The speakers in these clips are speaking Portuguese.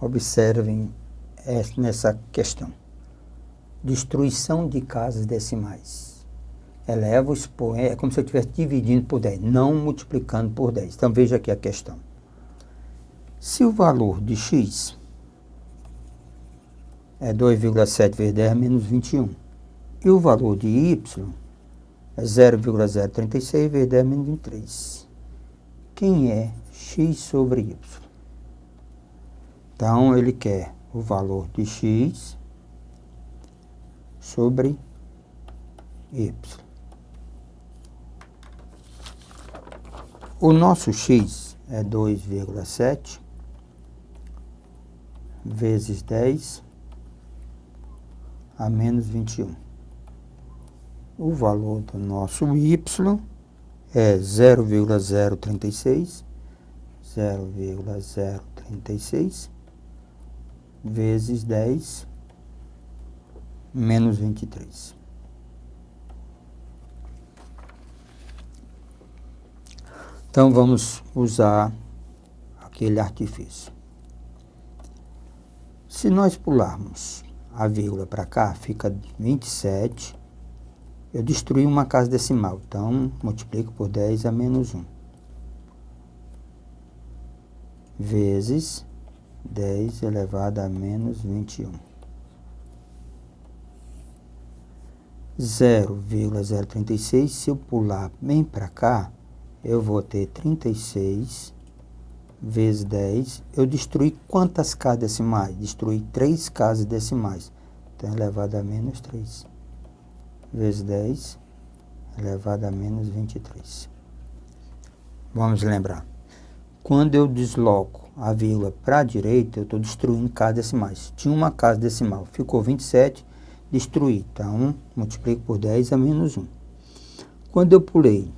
Observem nessa questão. Destruição de casas decimais. Eleva o expoente, é como se eu estivesse dividindo por 10, não multiplicando por 10. Então veja aqui a questão. Se o valor de x é 2,7 vezes 10 menos 21, e o valor de y é 0,036 vezes 10 menos 23, quem é x sobre y? Então, ele quer o valor de x sobre y. O nosso x é 2,7 vezes 10 a menos 21. O valor do nosso y é 0,036 vezes 10 menos 23. Então, vamos usar aquele artifício. Se nós pularmos a vírgula para cá, fica 27. Eu destruí uma casa decimal, então multiplico por 10 a menos 1. Vezes 10 elevado a menos 21. 0,036, se eu pular bem para cá, eu vou ter 36 vezes 10. Eu destruí quantas casas decimais? Destruí 3 casas decimais. Então, elevado a menos 3. Vezes 10 elevado a menos 23. Vamos lembrar. Quando eu desloco a vírgula para a direita, eu estou destruindo casas decimais. Tinha uma casa decimal, ficou 27, destruí. Então, multiplico por 10 a menos 1. Quando eu pulei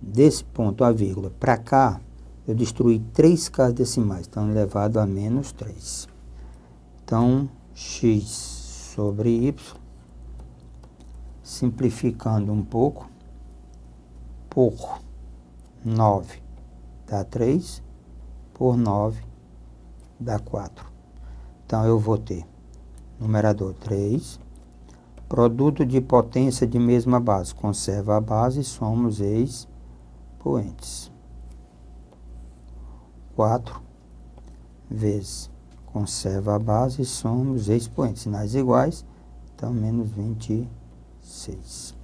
desse ponto a vírgula para cá, eu destruí 3 casas decimais. Então, elevado a menos 3. Então, x sobre y, simplificando um pouco, por 9 dá 3, por 9 dá 4. Então, eu vou ter numerador 3, produto de potência de mesma base, conserva a base e somos expoentes. 4 vezes conserva a base e somos expoentes. Sinais iguais, então menos 26.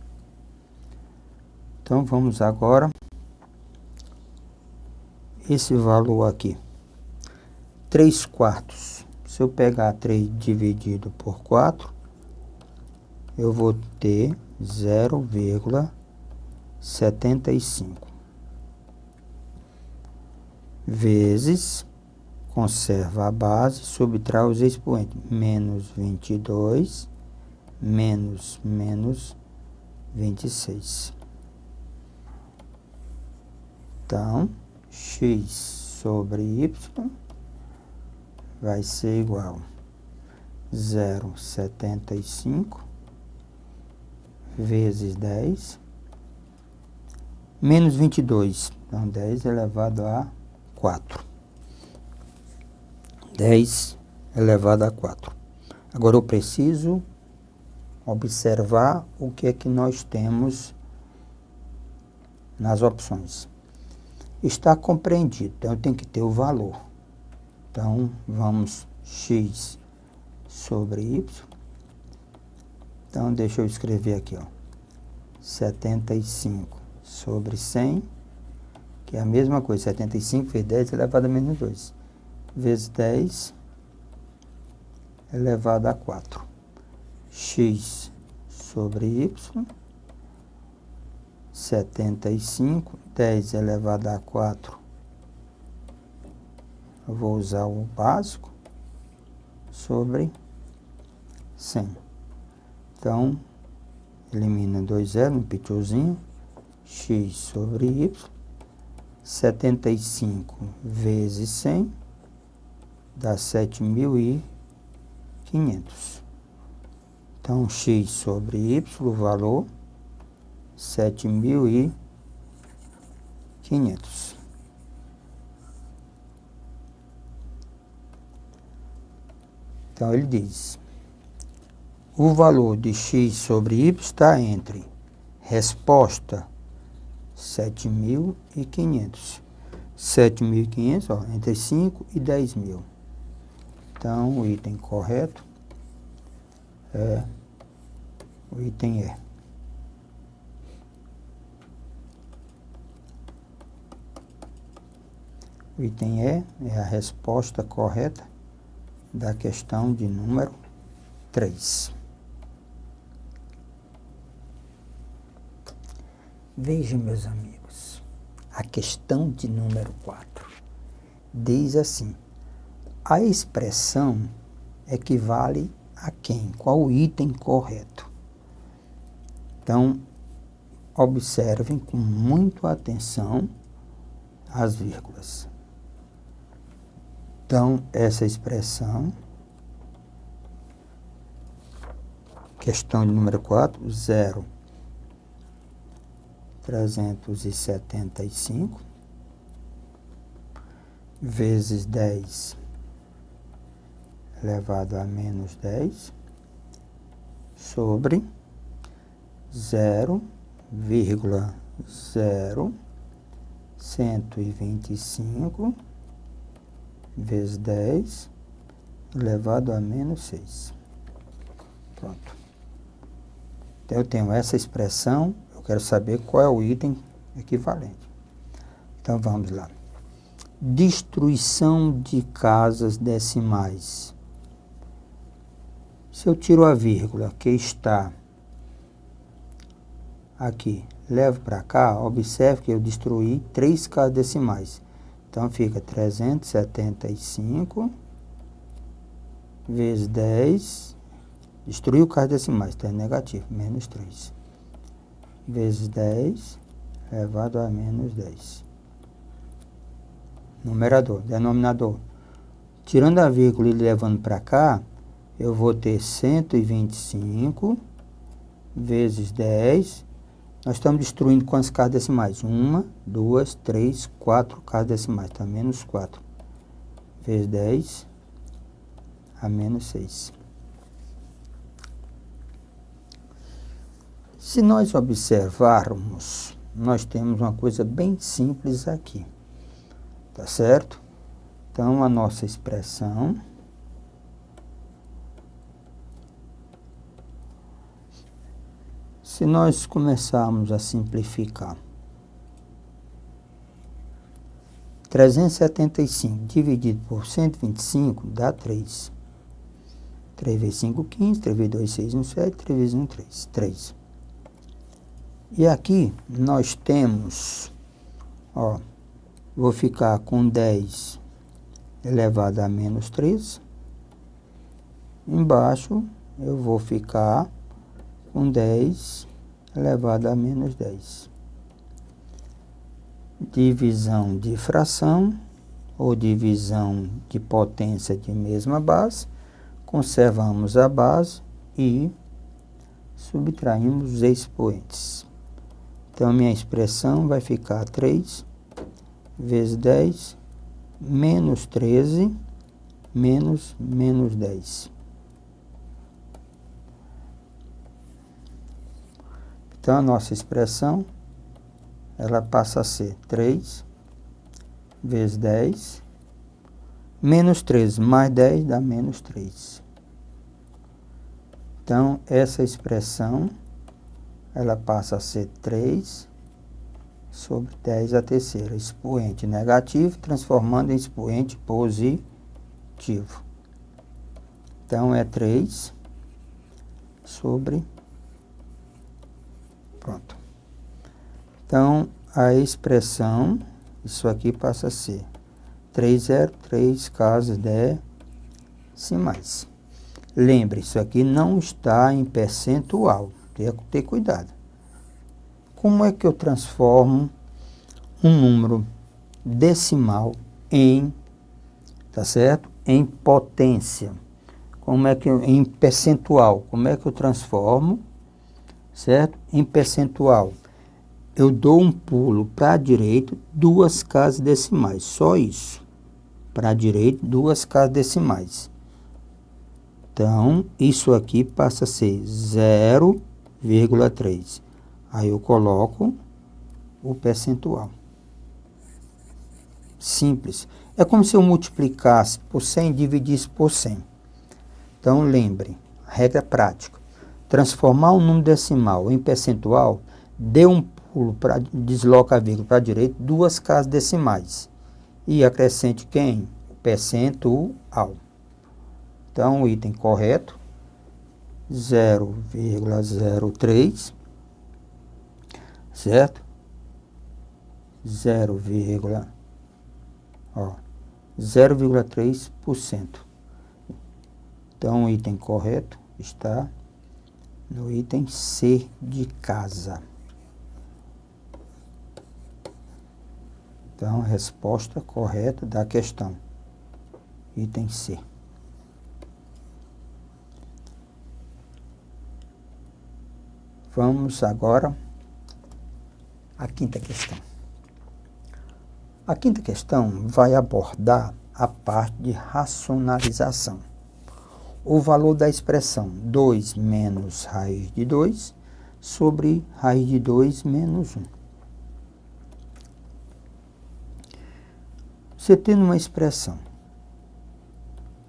Então, vamos agora esse valor aqui. 3 quartos. Se eu pegar 3 dividido por 4, eu vou ter 0,75. Vezes, conserva a base, subtrai os expoentes. Menos 22, menos 26. Então, x sobre y vai ser igual a 0,75 vezes 10, menos 22. Então, 10 elevado a 4. 10 elevado a 4. Agora, eu preciso observar o que é que nós temos nas opções. Está compreendido, então eu tenho que ter o valor. Então, vamos x sobre y. Então, deixa eu escrever aqui, ó. 75 sobre 100, que é a mesma coisa, 75 vezes 10 elevado a menos 2, vezes 10 elevado a 4. X sobre y, 75, 10 elevado a 4, eu vou usar o básico, sobre 100. Então, elimina 2 zeros, um pituzinho, x sobre y, 75 vezes 100, dá 7.500. Então, x sobre y, o valor 7.500. 7.500. Então, ele diz, o valor de x sobre y está entre resposta 7.500. 7.500, ó, entre 5 e 10.000. Então, o item correto é o item E. O item E é a resposta correta da questão de número 3. Vejam, meus amigos, a questão de número 4 diz assim, a expressão equivale a quem? Qual o item correto? Então, observem com muita atenção as vírgulas. Então, essa expressão, questão de número 4, 0,375 vezes 10 elevado a menos 10 sobre 0,0125 vezes 10 elevado a menos 6. Pronto. Então, eu tenho essa expressão, eu quero saber qual é o item equivalente. Então, vamos lá. Destruição de casas decimais. Se eu tiro a vírgula que está aqui, levo para cá, observe que eu destruí 3 casas decimais. Então, fica 375 vezes 10, destruiu casas decimais, então é negativo, menos 3. Vezes 10, elevado a menos 10. Numerador, denominador. Tirando a vírgula e levando para cá, eu vou ter 125 vezes 10. Nós estamos destruindo quantas casas decimais? 1, 2, 3, 4 casas decimais. Então, menos 4 vezes 10 a menos 6. Se nós observarmos, nós temos uma coisa bem simples aqui. Tá certo? Então, a nossa expressão se nós começarmos a simplificar, 375 dividido por 125 dá 3. 3 vezes 5, 15. 3 vezes 2, 6, 1, 7. 3 vezes 1, 3. 3. E aqui nós temos, ó, vou ficar com 10 elevado a menos 3. Embaixo eu vou ficar com 10 elevado a menos 10. Divisão de fração ou divisão de potência de mesma base. Conservamos a base e subtraímos os expoentes. Então, minha expressão vai ficar 3 vezes 10 menos 13 menos 10. Então, a nossa expressão, ela passa a ser 3 vezes 10, menos 13 mais 10 dá menos 3. Então, essa expressão, ela passa a ser 3 sobre 10 a terceira, expoente negativo, transformando em expoente positivo. Então, é 3 sobre... Pronto. Então, a expressão, isso aqui passa a ser 303 casas decimais. Lembre, isso aqui não está em percentual. Tem que ter cuidado. Como é que eu transformo um número decimal em, tá certo? Em potência. Como é que em percentual? Como é que eu transformo, certo? Em percentual. Eu dou um pulo para a direita, 2 casas decimais, só isso. Para a direita, 2 casas decimais. Então, isso aqui passa a ser 0,3. Aí eu coloco o percentual. Simples. É como se eu multiplicasse por 100 e dividisse por 100. Então, lembre, regra prática. Transformar um número decimal em percentual, dê um pulo, desloca a vírgula para a direita, 2 casas decimais. E acrescente quem? O percentual. Então, o item correto, 0,03, certo? 0,3%. Então, o item correto está no item C de casa. Então, a resposta correta da questão, item C. Vamos agora à quinta questão. A quinta questão vai abordar a parte de racionalização. O valor da expressão 2 menos raiz de 2 sobre raiz de 2 menos 1. Você tendo uma expressão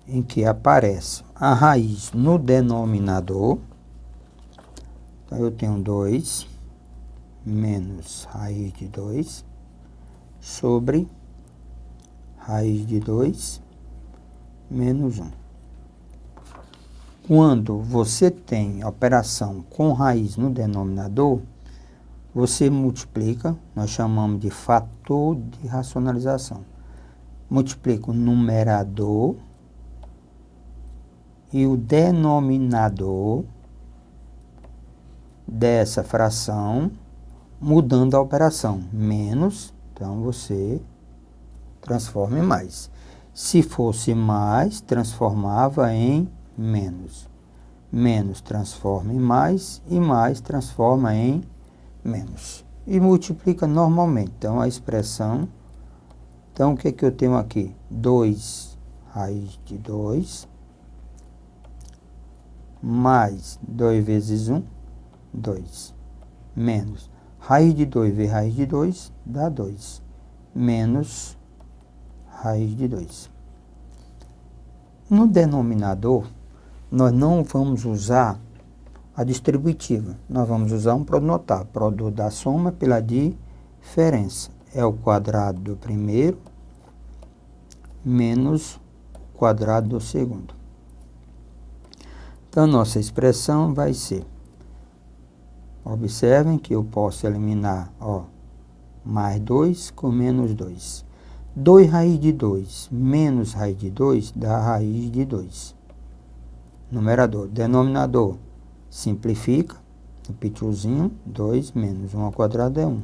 em que aparece a raiz no denominador, então eu tenho 2 menos raiz de 2 sobre raiz de 2 menos 1. Quando você tem operação com raiz no denominador, você multiplica, nós chamamos de fator de racionalização. Multiplica o numerador e o denominador dessa fração, mudando a operação. Menos, então você transforma em mais. Se fosse mais, transformava em menos. Menos transforma em mais e mais transforma em menos. E multiplica normalmente. Então, a expressão... Então, o que que eu tenho aqui? 2 raiz de 2 mais 2 vezes 1, 2. Menos raiz de 2 vezes raiz de 2 dá 2. Menos raiz de 2. No denominador, nós não vamos usar a distributiva. Nós vamos usar um produto notável. Produto da soma pela diferença. É o quadrado do primeiro menos o quadrado do segundo. Então, nossa expressão vai ser... Observem que eu posso eliminar, mais 2 com menos 2. 2 raiz de 2 menos raiz de 2 dá raiz de 2. Numerador. Denominador. Simplifica. O pitulzinho, 2 menos 1 ao quadrado é 1.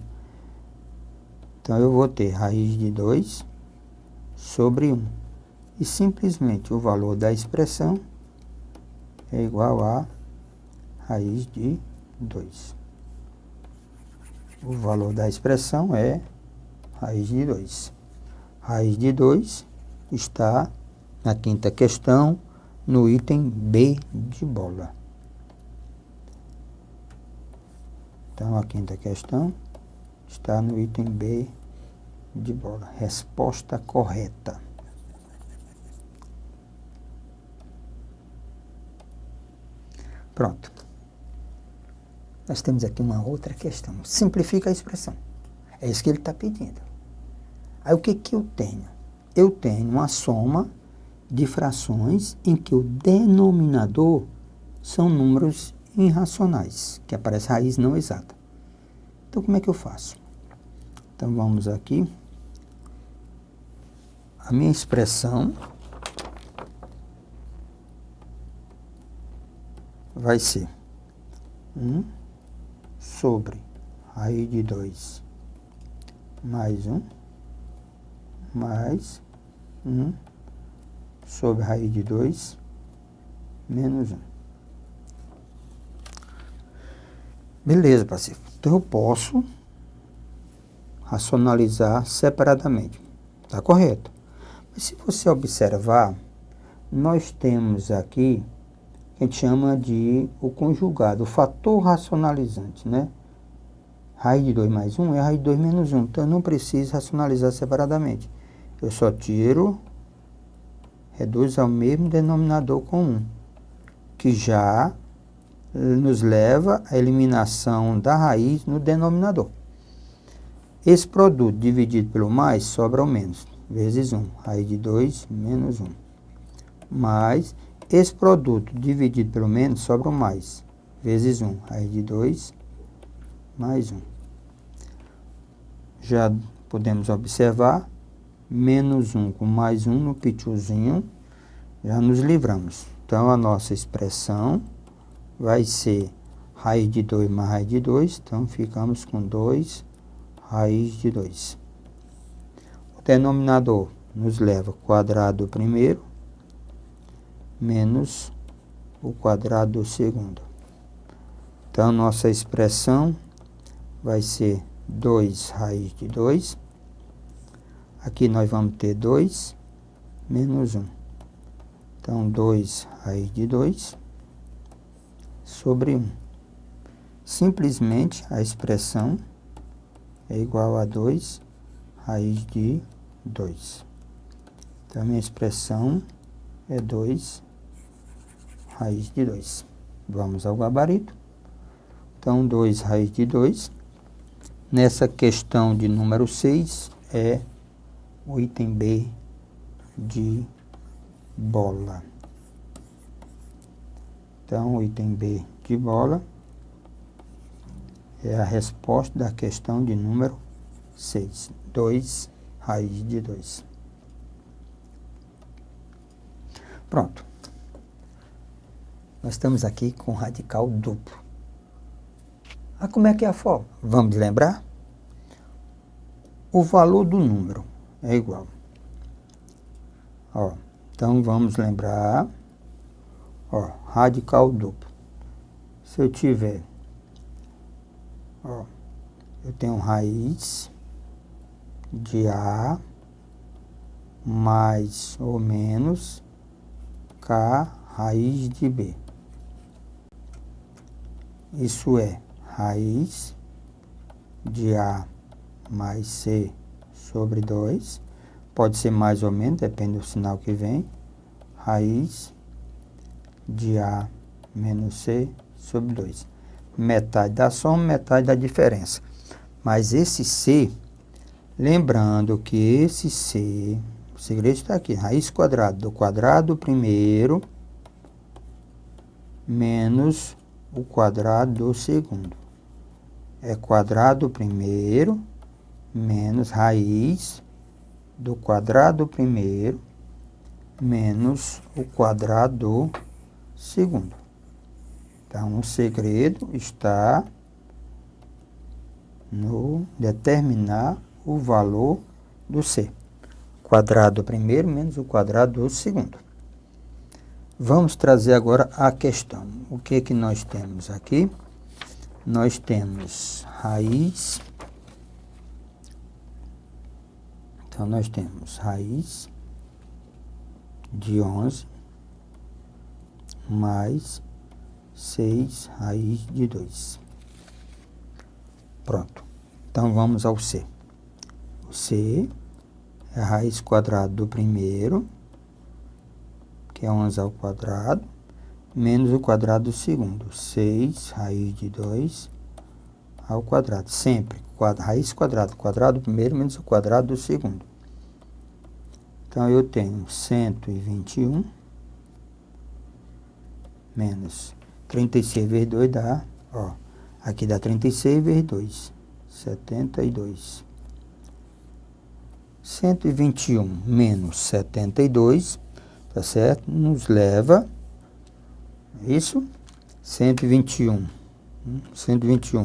Então, eu vou ter raiz de 2 sobre 1. E simplesmente o valor da expressão é igual a raiz de 2. O valor da expressão é raiz de 2. Raiz de 2 está na quinta questão, no item B de bola. Então, a quinta questão está no item B de bola. Resposta correta. Pronto. Nós temos aqui uma outra questão. Simplifica a expressão. É isso que ele está pedindo. Aí, o que que eu tenho? Eu tenho uma soma de frações em que o denominador são números irracionais, que aparece raiz não exata. Então, como é que eu faço? Então, vamos aqui. A minha expressão vai ser 1 sobre raiz de 2 mais 1 mais 1 sobre raiz de 2 menos 1. Beleza, Pacífico. Então, eu posso racionalizar separadamente. Está correto. Mas se você observar, nós temos aqui que a gente chama de o conjugado, o fator racionalizante, né? Raiz de 2 mais 1 é raiz de 2 menos 1. Então, eu não preciso racionalizar separadamente. Eu só tiro, reduzo ao mesmo denominador comum, que já nos leva à eliminação da raiz no denominador. Esse produto dividido pelo mais sobra o menos, vezes 1. Raiz de 2 menos 1. Mais esse produto dividido pelo menos sobra o mais, vezes 1. Raiz de 2 mais 1. Já podemos observar, menos 1 com mais 1 no pitiozinho, já nos livramos. Então, a nossa expressão vai ser raiz de 2 mais raiz de 2, então ficamos com 2 raiz de 2. O denominador nos leva ao quadrado do primeiro, menos o quadrado do segundo. Então, nossa expressão vai ser 2 raiz de 2. Aqui nós vamos ter 2 menos 1. Então, 2 raiz de 2 sobre 1. Simplesmente, a expressão é igual a 2 raiz de 2. Então, a minha expressão é 2 raiz de 2. Vamos ao gabarito. Então, 2 raiz de 2. Nessa questão de número 6, é o item B de bola. Então, o item B de bola é a resposta da questão de número 6. 2 raiz de 2. Pronto. Nós estamos aqui com radical duplo. Ah, como é que é a forma? Vamos lembrar? O valor do número é igual. Ó, então, vamos lembrar. Ó, radical duplo. Se eu tiver, ó, eu tenho raiz de A mais ou menos K raiz de B. Isso é raiz de A mais C sobre 2. Pode ser mais ou menos, depende do sinal que vem. Raiz de A menos C sobre 2. Metade da soma, metade da diferença. Mas esse C, lembrando que esse C, o segredo está aqui, raiz quadrada do quadrado primeiro menos o quadrado do segundo. É quadrado primeiro menos raiz do quadrado primeiro menos o quadrado do segundo. Então, o segredo está no determinar o valor do C. Quadrado do primeiro menos o quadrado do segundo. Vamos trazer agora a questão. O que que nós temos aqui? Nós temos raiz. Então, nós temos raiz de 11 mais 6 raiz de 2. Pronto. Então, vamos ao C. O C é a raiz quadrada do primeiro, que é 11 ao quadrado, menos o quadrado do segundo. 6 raiz de 2 ao quadrado. Sempre raiz quadrada, quadrado do primeiro menos o quadrado do segundo. Então, eu tenho 121 menos 36 vezes 2 dá, ó, aqui dá 36 vezes 2, 72. 121 menos 72, tá certo? Nos leva, isso, 121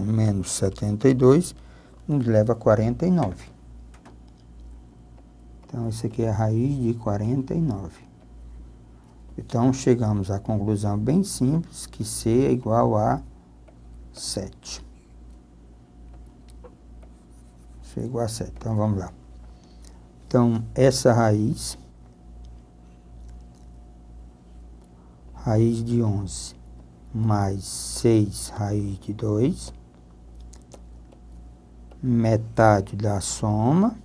menos 72, nos leva a 49. Então, isso aqui é a raiz de 49. Então, chegamos à conclusão bem simples, que C é igual a 7. C é igual a 7. Então, vamos lá. Então, essa raiz raiz de 11 mais 6 raiz de 2, metade da soma,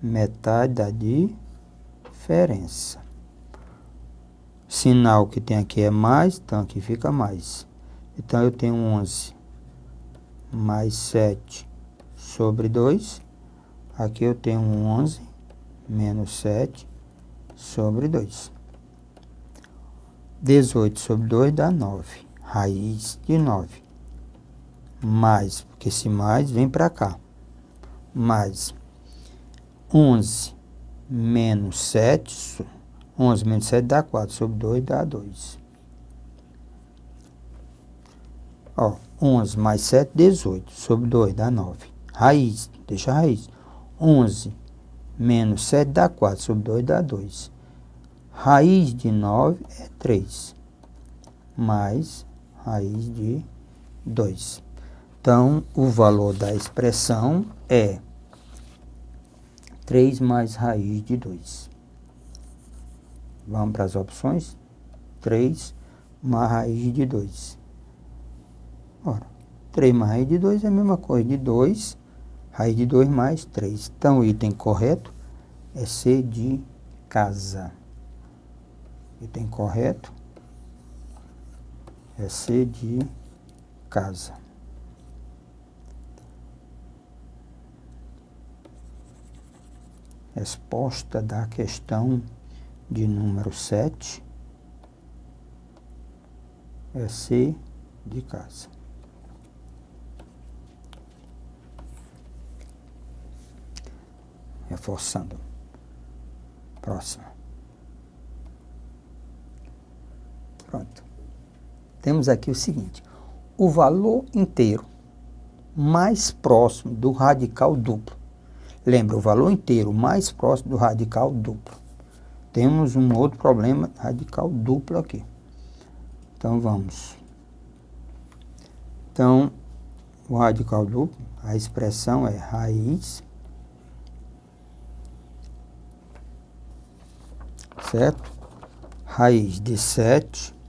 metade da diferença. Sinal que tem aqui é mais, então aqui fica mais. Então, eu tenho 11 mais 7 sobre 2. Aqui eu tenho 11 menos 7 sobre 2. 18 sobre 2 dá 9. Raiz de 9. Mais, porque esse mais vem para cá. Mais 11 menos 7. 11 menos 7 dá 4. Sobre 2 dá 2. Ó, 11 mais 7, 18. Sobre 2 dá 9. Raiz, deixa a raiz. 11 menos 7 dá 4. Sobre 2 dá 2. Raiz de 9 é 3. Mais raiz de 2. Então, o valor da expressão é 3 mais raiz de 2. Vamos para as opções. 3 mais raiz de 2. Ora, 3 mais raiz de 2 é a mesma coisa de 2, raiz de 2 mais 3. Então, o item correto é C de casa. Item correto é C de casa. Resposta da questão de número 7 é C de casa. Reforçando. Próxima. Pronto. Temos aqui o seguinte. O valor inteiro mais próximo do radical duplo. Lembra, o valor inteiro mais próximo do radical duplo. Temos um outro problema, radical duplo aqui. Então, vamos. Então, o radical duplo, a expressão é raiz, certo? Raiz de 7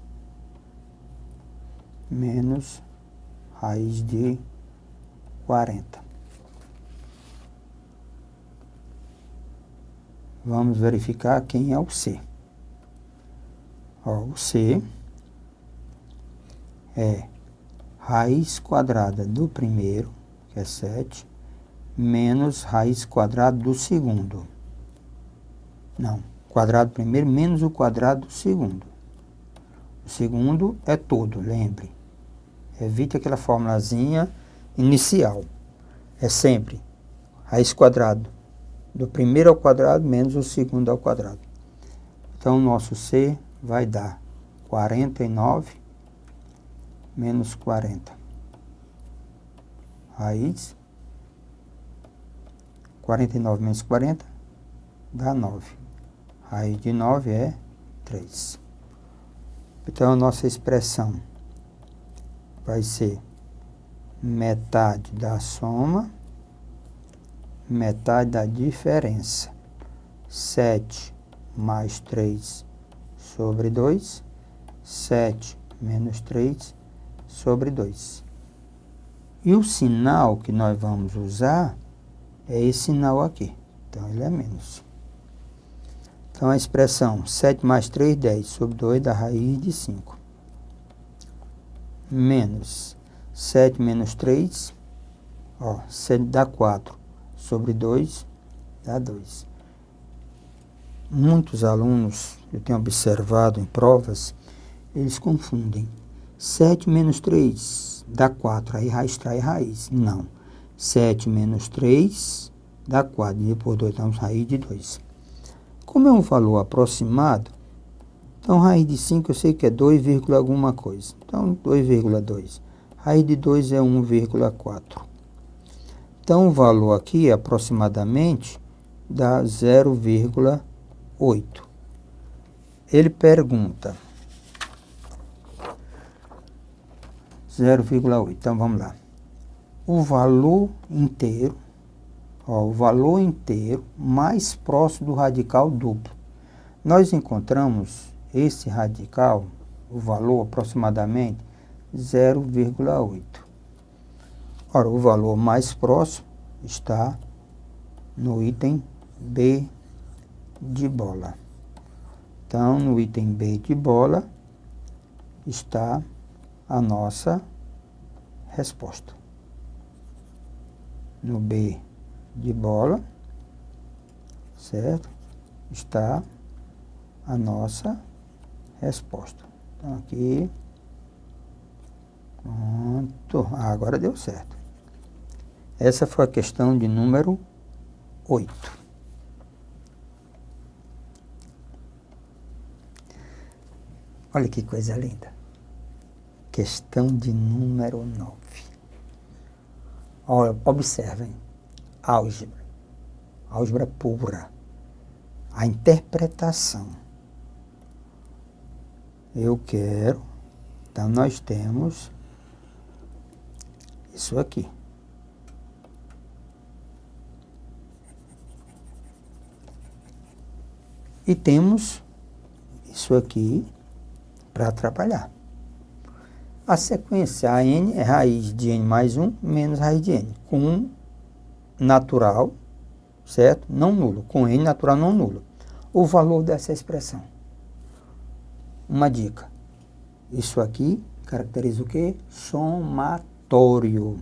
menos raiz de 40. Vamos verificar quem é o C. Ó, o C é raiz quadrada do primeiro, que é 7, menos raiz quadrada do segundo. Não, quadrado do primeiro menos o quadrado do segundo. O segundo é todo, lembre. Evite aquela formulazinha inicial. É sempre raiz quadrada do primeiro ao quadrado menos o segundo ao quadrado. Então, o nosso C vai dar 49 menos 40. Raiz. 49 menos 40 dá 9. Raiz de 9 é 3. Então, a nossa expressão vai ser metade da soma, metade da diferença. 7 mais 3 sobre 2. 7 menos 3 sobre 2. E o sinal que nós vamos usar é esse sinal aqui. Então, ele é menos. Então, a expressão 7 mais 3, 10 sobre 2 dá raiz de 5. Menos 7 menos 3, ó, 7 dá 4 sobre 2 dá 2. Muitos alunos, eu tenho observado em provas, eles confundem. 7 menos 3 dá 4, aí raiz trai raiz. Não. 7 menos 3 dá 4, dividido por 2 dá raiz de 2. Como é um valor aproximado, então raiz de 5 eu sei que é 2, alguma coisa. Então 2,2. Raiz de 2 é 1,4. Então o valor aqui aproximadamente dá 0,8. Ele pergunta 0,8. Então vamos lá. O valor inteiro, ó, o valor inteiro mais próximo do radical duplo. Nós encontramos esse radical o valor aproximadamente 0,8. Ora, o valor mais próximo está no item B de bola. Então, no item B de bola está a nossa resposta. No B de bola, certo? Está a nossa resposta. Então, aqui, pronto. Agora deu certo. Essa foi a questão de número 8. Olha que coisa linda. Questão de número 9. Olha, observem. Álgebra. Álgebra pura. A interpretação. Eu quero. Então, nós temos isso aqui. E temos isso aqui para atrapalhar. A sequência AN é raiz de N mais 1 menos raiz de N, com natural, certo? Não nulo, com N natural não nulo. O valor dessa expressão. Uma dica. Isso aqui caracteriza o quê? Somatório.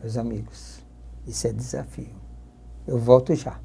Meus amigos, isso é desafio. Eu volto já.